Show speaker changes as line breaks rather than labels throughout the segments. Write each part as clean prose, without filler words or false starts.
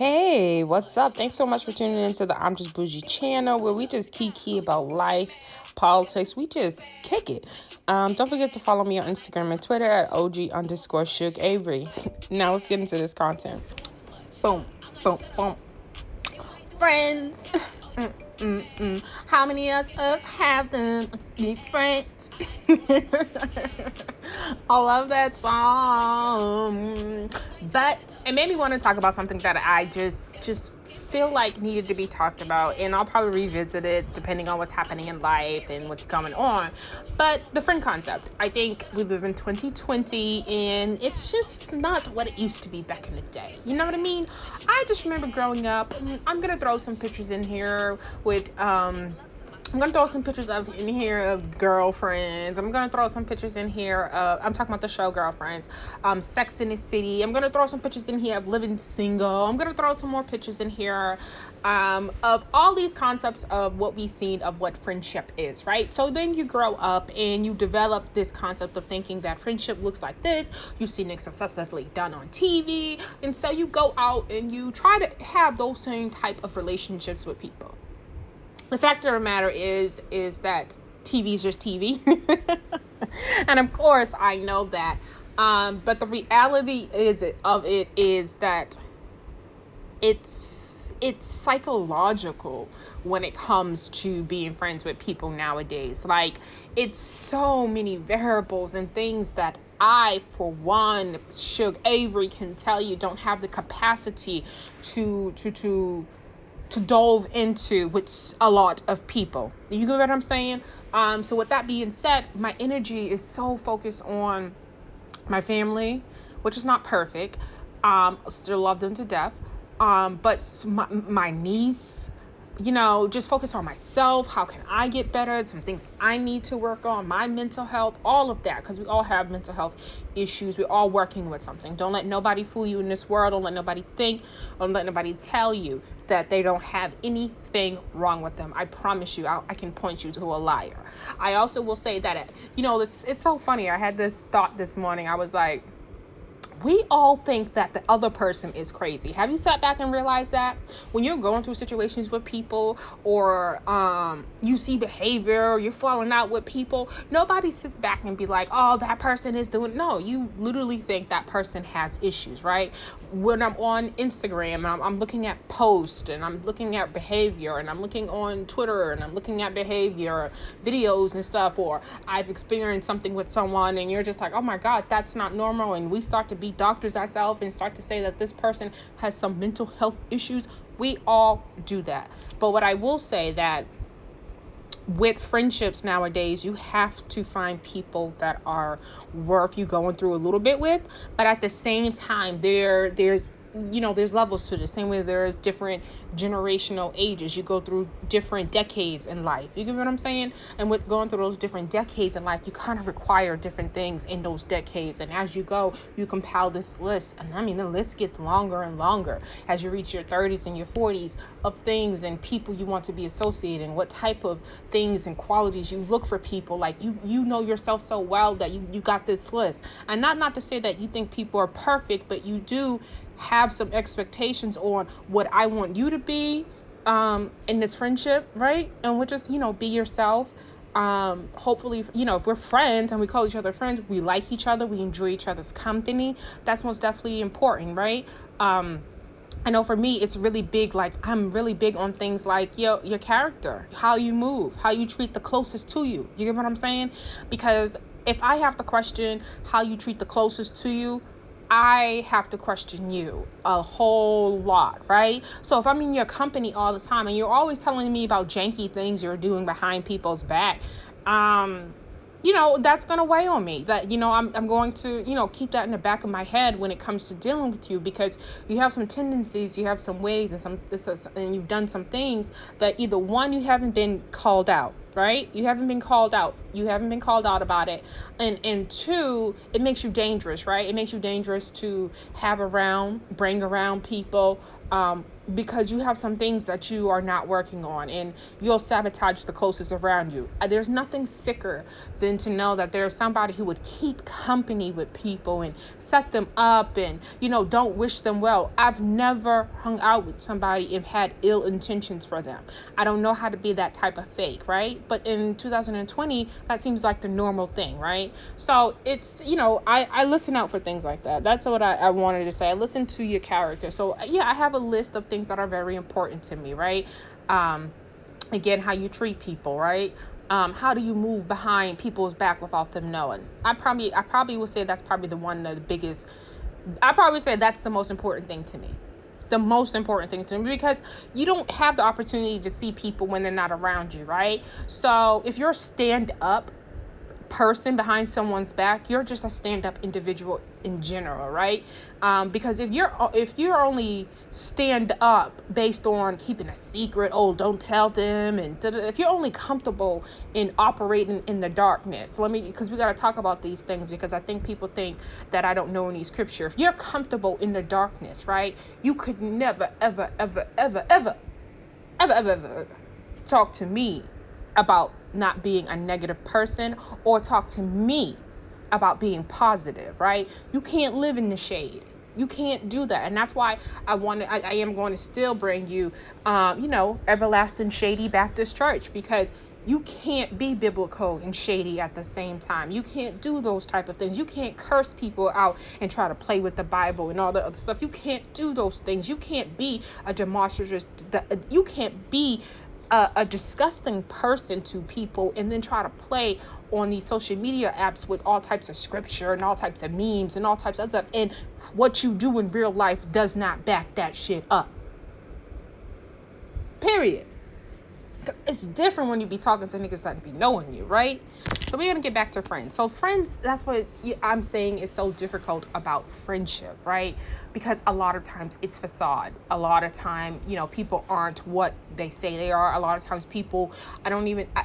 Hey, what's up? Thanks so much for tuning into the I'm Just Bougie channel where we just kiki about life, politics. We just kick it. Don't forget to follow me on Instagram and Twitter at OG_Shug Avery. Now let's get into this content.
Boom, boom, boom. Friends. How many of us have them? Let's be friends. I love that song. But it made me want to talk about something that I just feel like needed to be talked about, and I'll probably revisit it depending on what's happening in life and what's going on. But the friend concept, I think we live in 2020 and it's just not what it used to be back in the day. You know what I mean? I just remember growing up. I'm gonna throw some pictures in here with I'm gonna throw some pictures in here of girlfriends. I'm gonna throw some pictures in here. I'm talking about the show Girlfriends. Sex in the City. I'm gonna throw some pictures in here of living single. I'm gonna throw some more pictures in here of all these concepts of what we've seen of what friendship is, right? So then you grow up and you develop this concept of thinking that friendship looks like this. You've seen it successfully done on TV, and so you go out and you try to have those same type of relationships with people. The fact of the matter is that TV is just TV. And of course I know that. But the reality is that it's psychological when it comes to being friends with people nowadays. Like, it's so many variables and things that I, for one, Shug Avery, can tell you don't have the capacity to delve into with a lot of people. You get what I'm saying? So with that being said, my energy is so focused on my family, which is not perfect. Still love them to death. But my niece, just focus on myself. How can I get better? Some things I need to work on, my mental health, all of that, because we all have mental health issues. We're all working with something. Don't let nobody fool you in this world. Don't let nobody think, don't let nobody tell you that they don't have anything wrong with them. I promise you, I can point you to a liar. I also will say that, it's so funny. I had this thought this morning. I was like, we all think that the other person is crazy. Have you sat back and realized that when you're going through situations with people, or you see behavior, or you're falling out with people, nobody sits back and be like, oh, that person is doing. No, you literally think that person has issues, right? When I'm on Instagram and I'm looking at posts and I'm looking at behavior, and I'm looking on Twitter and I'm looking at behavior videos and stuff, or I've experienced something with someone and you're just like, oh my God, that's not normal. And we start to be doctors ourselves and start to say that this person has some mental health issues. We all do that. But what I will say that with friendships nowadays, you have to find people that are worth you going through a little bit with. But at the same time, there's levels to the same way there's different generational ages. You go through different decades in life. You get what I'm saying? And with going through those different decades in life, you kind of require different things in those decades. And as you go, you compile this list. And I mean, the list gets longer and longer as you reach your 30s and your 40s of things and people you want to be associated in, what type of things and qualities you look for people. Like, you know yourself so well that you got this list. And not to say that you think people are perfect, but you do have some expectations on what I want you to be in this friendship, right? And we'll just, be yourself. Hopefully, if we're friends and we call each other friends, we like each other, we enjoy each other's company. That's most definitely important, right? I know for me, it's really big. Like, I'm really big on things like your character, how you move, how you treat the closest to you. You get what I'm saying? Because if I have to question how you treat the closest to you, I have to question you a whole lot, right? So if I'm in your company all the time and you're always telling me about janky things you're doing behind people's back, that's going to weigh on me. That, I'm going to, keep that in the back of my head when it comes to dealing with you, because you have some tendencies, you have some ways, and you've done some things that either one, you haven't been called out, right? You haven't been called out. You haven't been called out about it. And two, it makes you dangerous, right? It makes you dangerous to bring around people. because you have some things that you are not working on, and you'll sabotage the closest around you. There's nothing sicker than to know that there's somebody who would keep company with people and set them up and, don't wish them well. I've never hung out with somebody and had ill intentions for them. I don't know how to be that type of fake, right? But in 2020, that seems like the normal thing, right? So it's, I listen out for things like that. That's what I wanted to say. I listen to your character. So yeah, I have a list of things that are very important to me, right? Again, how you treat people, right? How do you move behind people's back without them knowing? I probably would say that's probably the biggest. I probably say that's the most important thing to me. The most important thing to me, because you don't have the opportunity to see people when they're not around you, right? So if you're a stand up person behind someone's back, you're just a stand-up individual in general, right? Because if you're only stand up based on keeping a secret, don't tell them, and if you're only comfortable in operating in the darkness, because we got to talk about these things, because I think people think that I don't know any scripture. If you're comfortable in the darkness, right, you could never ever ever ever ever ever ever, ever talk to me about not being a negative person, or talk to me about being positive, right? You can't live in the shade. You can't do that. And that's why I am going to still bring you, Everlasting Shady Baptist Church, because you can't be biblical and shady at the same time. You can't do those type of things. You can't curse people out and try to play with the Bible and all the other stuff. You can't do those things. You can't be a demonstrative. You can't be a disgusting person to people and then try to play on these social media apps with all types of scripture and all types of memes and all types of stuff, and what you do in real life does not back that shit up. Period. It's different when you be talking to niggas that be knowing you, right? So we're gonna get back to friends. So friends, that's what I'm saying is so difficult about friendship, right? Because a lot of times it's facade. A lot of time, people aren't what they say they are. A lot of times people,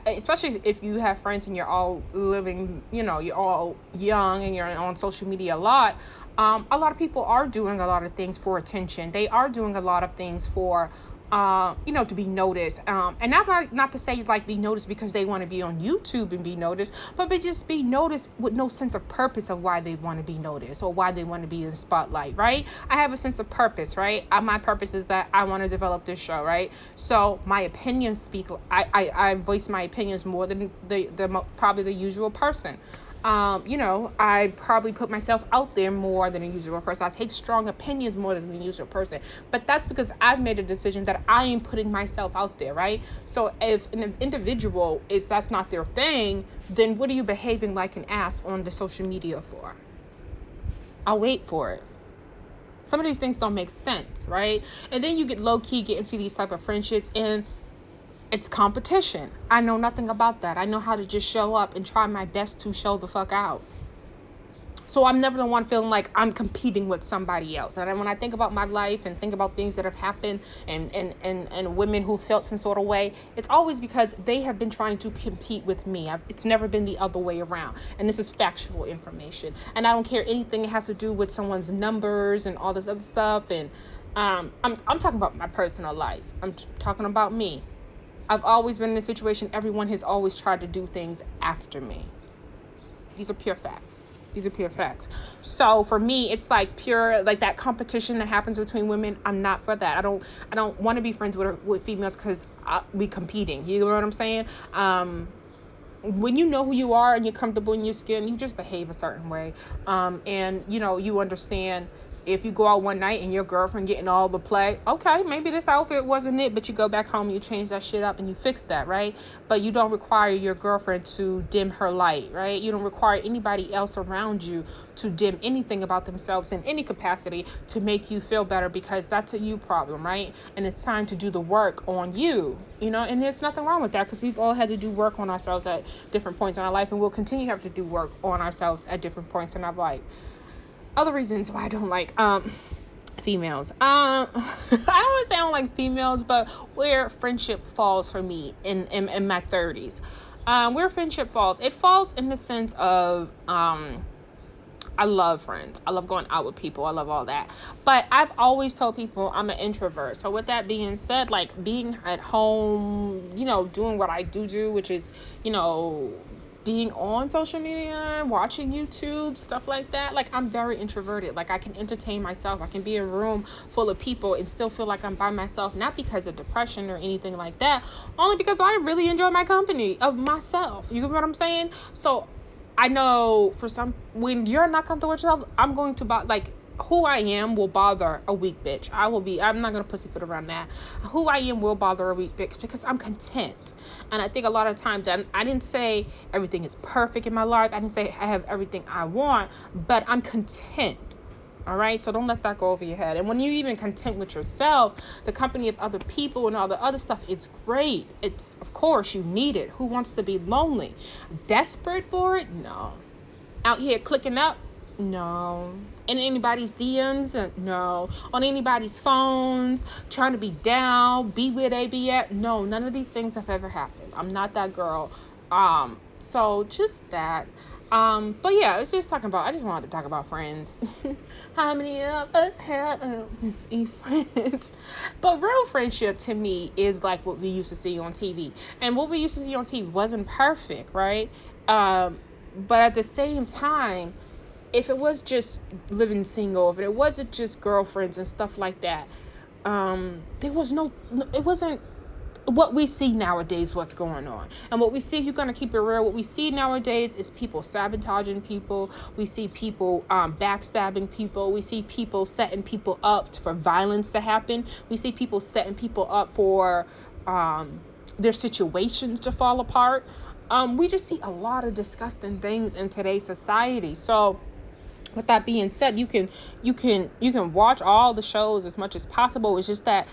especially if you have friends and you're all living, you're all young and you're on social media a lot of people are doing a lot of things for attention. They are doing a lot of things for to be noticed. And not to say like be noticed because they want to be on YouTube and be noticed, but just be noticed with no sense of purpose of why they want to be noticed or why they want to be in the spotlight, right? I have a sense of purpose, right? My purpose is that I want to develop this show, right? So my opinions speak. I voice my opinions more than probably the usual person. I probably put myself out there more than a usual person. I take strong opinions more than the usual person. But that's because I've made a decision that I am putting myself out there, right? So if an individual that's not their thing, then what are you behaving like an ass on the social media for? I'll wait for it. Some of these things don't make sense, right? And then you get get into these type of friendships, and it's competition. I know nothing about that. I know how to just show up and try my best to show the fuck out. So I'm never the one feeling like I'm competing with somebody else. And when I think about my life and think about things that have happened and women who felt some sort of way, it's always because they have been trying to compete with me. It's never been the other way around. And this is factual information. And I don't care anything that has to do with someone's numbers and all this other stuff. And I'm talking about my personal life. I'm talking about me. I've always been in a situation, everyone has always tried to do things after me. These are pure facts. So for me, it's like pure, like that competition that happens between women. I'm not for that. I don't want to be friends with females because we competing. You know what I'm saying? When you know who you are and you're comfortable in your skin, you just behave a certain way. And you understand. If you go out one night and your girlfriend getting all the play, okay, maybe this outfit wasn't it, but you go back home, you change that shit up and you fix that, right? But you don't require your girlfriend to dim her light, right? You don't require anybody else around you to dim anything about themselves in any capacity to make you feel better, because that's a you problem, right? And it's time to do the work on you, and there's nothing wrong with that, because we've all had to do work on ourselves at different points in our life, and we'll continue to have to do work on ourselves at different points in our life. Other reasons why I don't like females. I don't want to say I don't like females, but where friendship falls for me in my 30s. Where friendship falls, it falls in the sense of I love friends. I love going out with people. I love all that. But I've always told people I'm an introvert. So with that being said, like being at home, doing what I do, which is, being on social media, watching YouTube, stuff like that. Like I'm very introverted. Like I can entertain myself. I can be in a room full of people and still feel like I'm by myself, not because of depression or anything like that, only because I really enjoy my company of myself. You get what I'm saying? So I know for some, when you're not comfortable with yourself, I'm going to like who I am will bother a weak bitch. I'm not gonna pussyfoot around that. Who I am will bother a weak bitch because I'm content. And I think a lot of times I didn't say everything is perfect in my life. I didn't say I have everything I want, but I'm content. All right, so don't let that go over your head. And when you're even content with yourself, the company of other people and all the other stuff, it's great. It's, of course, you need it. Who wants to be lonely? Desperate for it? No. Out here clicking up? No. In anybody's DMs? No. On anybody's phones? Trying to be down? Be where they be at? No, none of these things have ever happened. I'm not that girl. So just that. But yeah, it's just I just wanted to talk about friends. How many of us have be friends? But real friendship to me is like what we used to see on TV. And what we used to see on TV wasn't perfect, right? But at the same time, if it was just living single, if it wasn't just girlfriends and stuff like that, there was it wasn't what we see nowadays, what's going on. And what we see, if you're going to keep it real, what we see nowadays is people sabotaging people. We see people backstabbing people. We see people setting people up for violence to happen. We see people setting people up for their situations to fall apart. We just see a lot of disgusting things in today's society. So with that being said, you can watch all the shows as much as possible. It's just that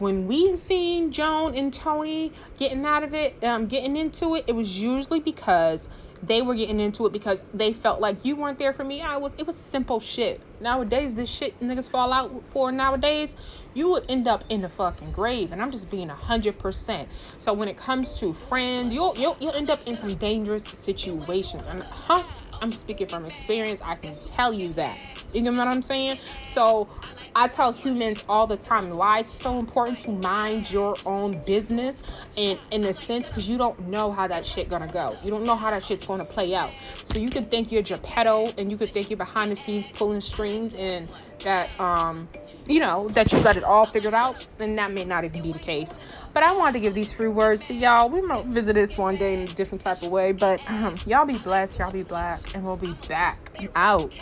when we seen Joan and Tony getting out of it, getting into it, it was usually because they were getting into it because they felt like you weren't there for me. It was simple shit. Nowadays, this shit niggas fall out for nowadays, you would end up in the fucking grave. And I'm just being 100%. So when it comes to friends, you'll end up in some dangerous situations. And I'm speaking from experience. I can tell you that. You know what I'm saying? So I tell humans all the time why it's so important to mind your own business, and in a sense, because you don't know how that shit gonna go. You don't know how that shit's gonna play out. So you could think you're Geppetto, and you could think you're behind the scenes pulling strings, and that that you got it all figured out, and that may not even be the case. But I wanted to give these free words to y'all. We might visit this one day in a different type of way, but y'all be blessed, y'all be black, and we'll be back. I'm out.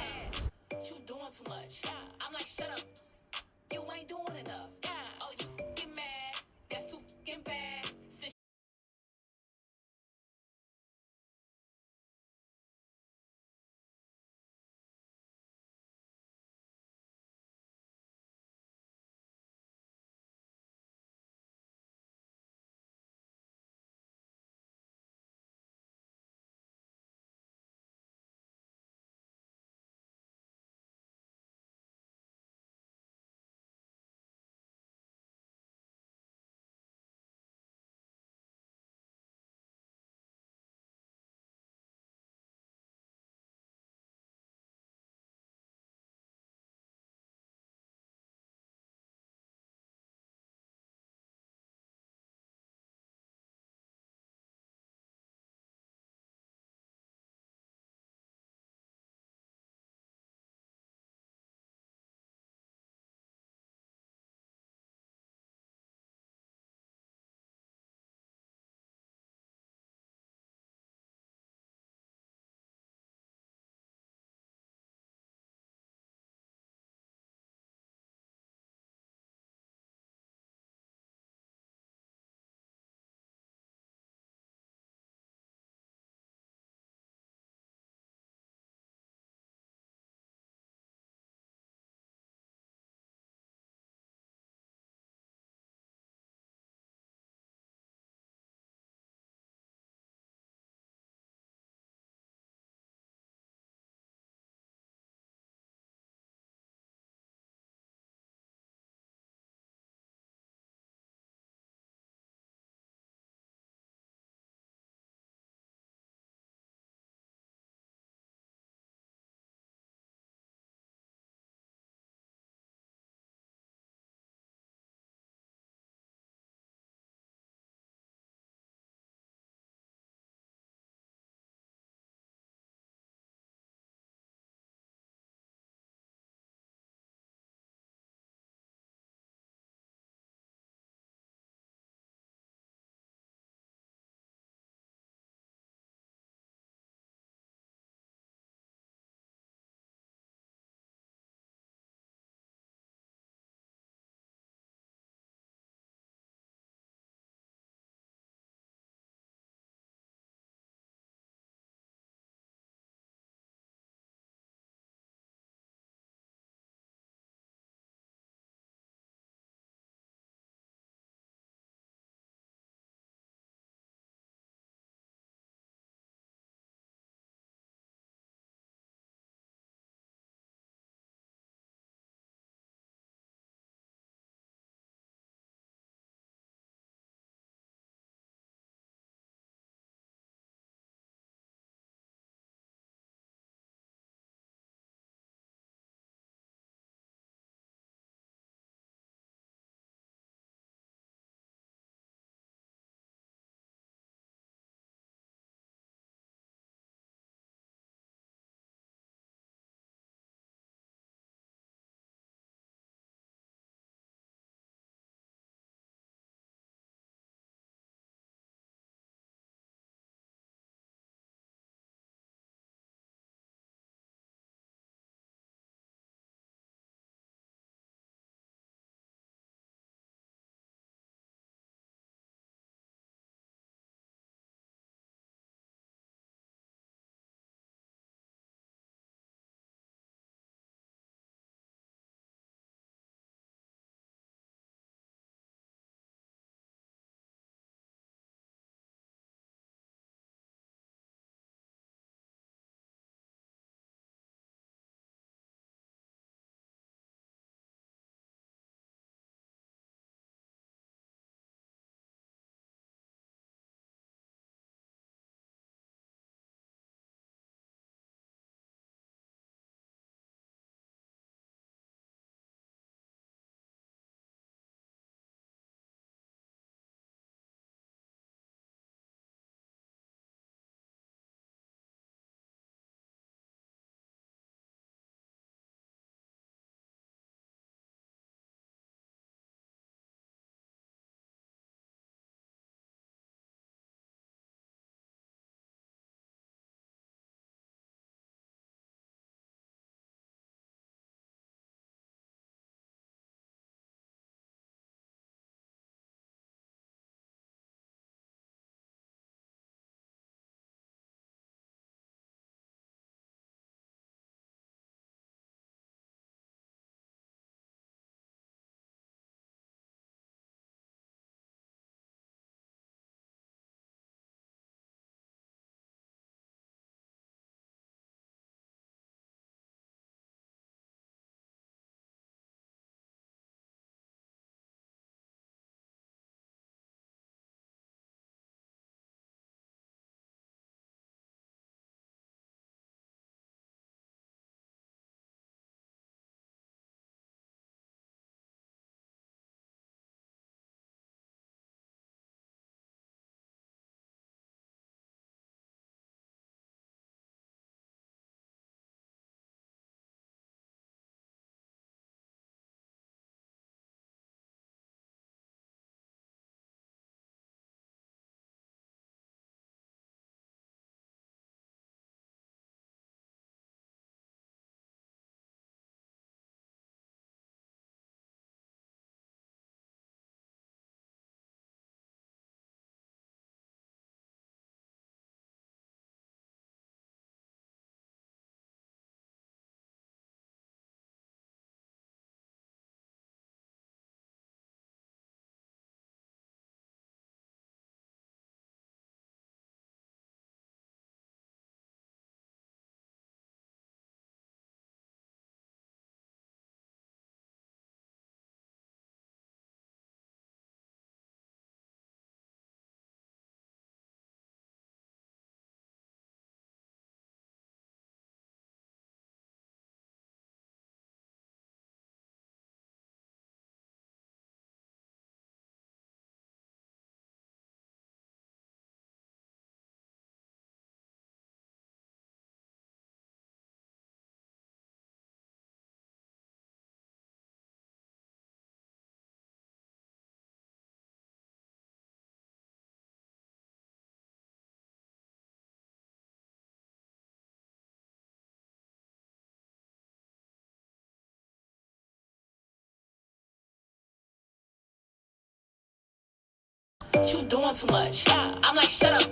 You doing too much. I'm like, shut up.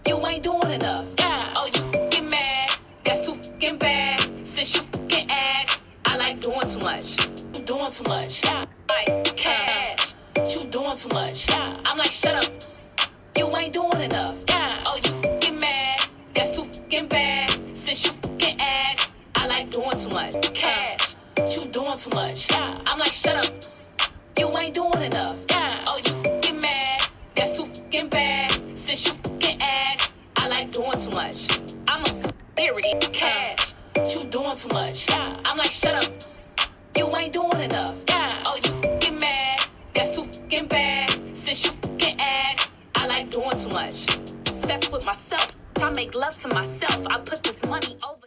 You ain't doing enough. Oh, you get mad. That's too fucking bad. Since you fucking ass, I like doing too much. You doing too much. Like cash. You doing too much. I'm like, shut up. You ain't doing enough. Oh, you get mad. That's too fucking bad. Since you fucking ass, I like doing too much. Cash. You doing too much. I'm like, shut up. You ain't doing enough. Oh, you get mad. That's too fucking bad. Since you fucking ass, I like doing too much. I'm a spirit. Cash. You doing too much. I'm like, shut up. You ain't doing enough. Oh, you get mad. That's too fucking bad. Since you fucking ass, I like doing too much. Obsessed with myself. I make love to myself. I put this money over.